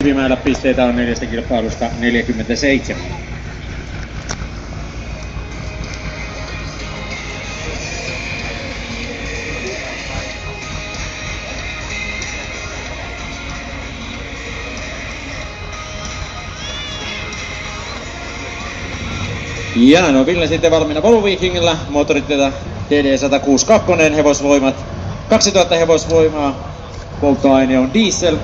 Kivimäellä pisteitä on 4 kilpailusta 47. Ja näin on Ville sitten valmiina Volvo Vikingillä, moottoritietä DD162, hevosvoimat 2000 hevosvoimaa, polttoaine on diesel.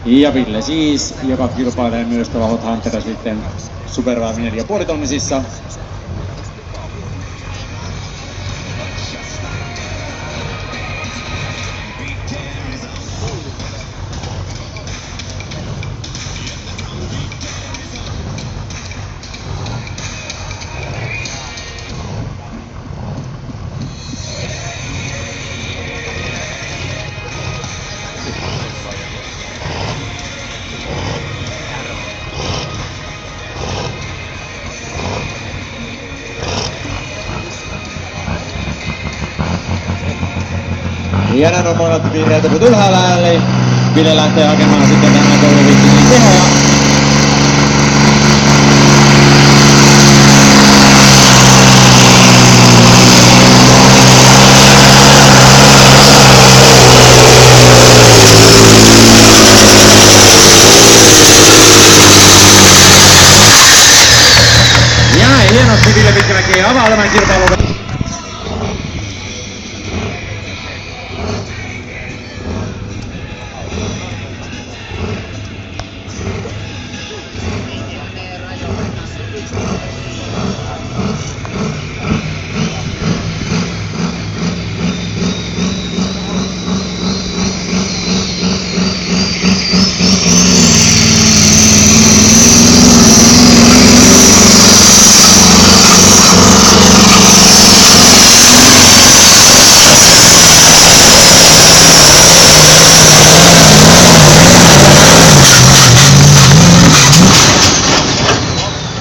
Ja Ville siis, joka kilpailee myös tuolla Hot Hunter sitten Supervar 4,5 tonnisissa. Ja näin on monet vihreät teput ylhäällä, eli Ville lähtee hakemaan sitten tähän Volvo Vikingin tehoja. Ja hienosti Ville Pitkämäki avaa tämän kilpailun.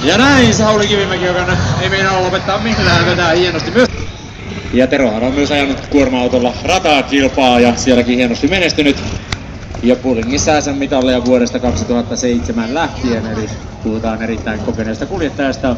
Ja näin Sauli Kivimäki, joka ei meinaa lopettaa millään, vetää hienosti myös. Ja Terohan on myös ajanut kuorma-autolla ratakilpaa ja sielläkin hienosti menestynyt. Ja Pullingissa sen mitalleja vuodesta 2007 lähtien, eli puhutaan erittäin kokeneesta kuljettajasta.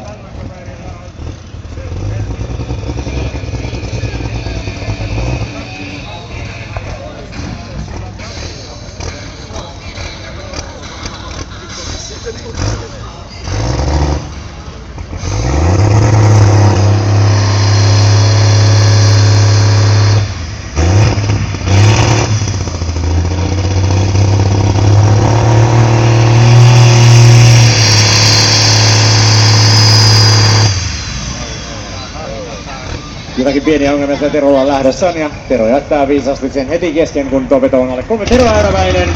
Jotakin pieniä ongelmia Terolla on lähdössään ja Tero jättää viisaasti sen heti kesken, kun tuo veto on alle 3 Tero-Äyräväinen.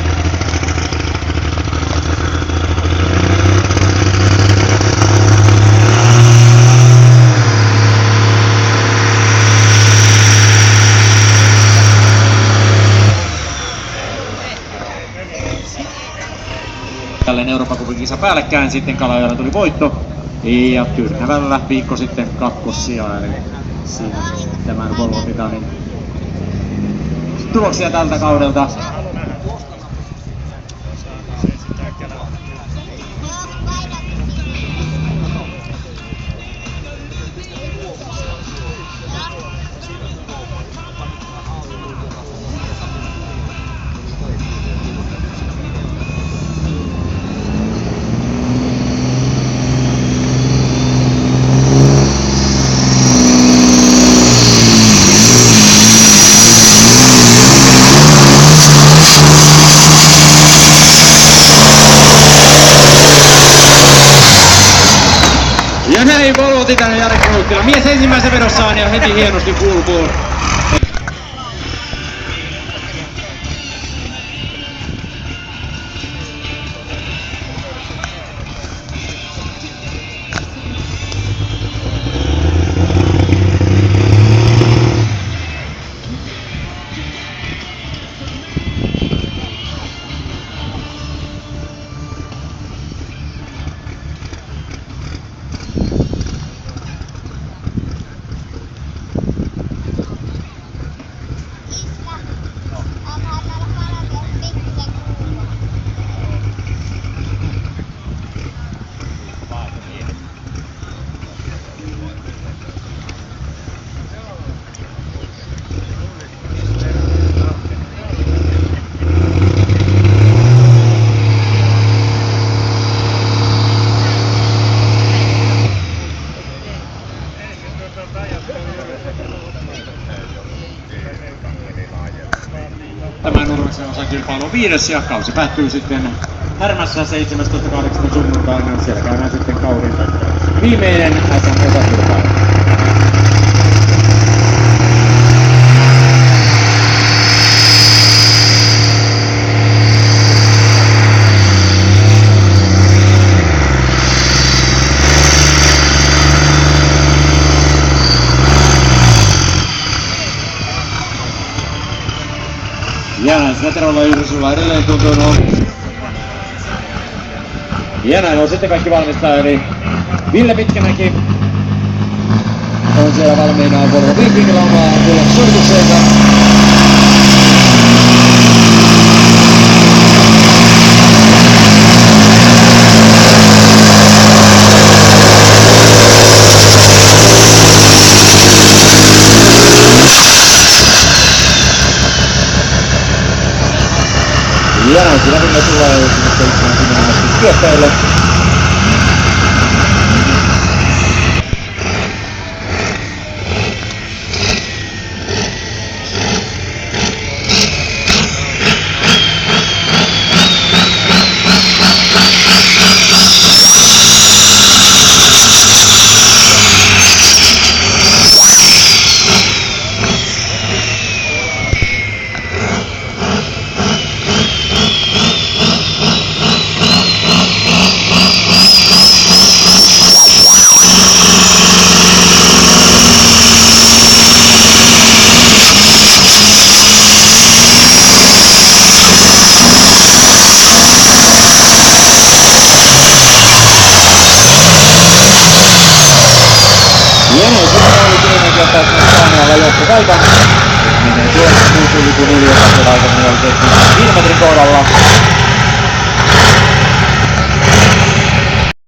Tälleen Euroopan cupin kisa päällekkäin, sitten Kalajoella tuli voitto. Ja Tyrnävällä viikko sitten kakkossija, eli siinä tämän Volvo Titanin tuloksia tältä kaudelta. Ja näin Volvo Titanin Jari Kruuttila. Mies ensimmäisen vedossaan ja heti hienosti kulkuun. kilpailun 5. ja kausi päättyy sitten Härmässä 17.8. sunnuntaina. Siellä käydään sitten kauden viimeinen SM-osakilpailu. Ja Sveterolla Yhdyssulla edelleen tuntuu nuo. Ja näin on sitten kaikki valmistaa, eli Ville Pitkämäki on siellä valmiina Volvo Vikingillä omaa tulla suoritukseensa. Ja näin sillä Ville tulee 70 metrin syöttäjille. Johtopaikka. Menee tuossa puutulliku 4 aikana jälkeen 5 metrin kohdalla.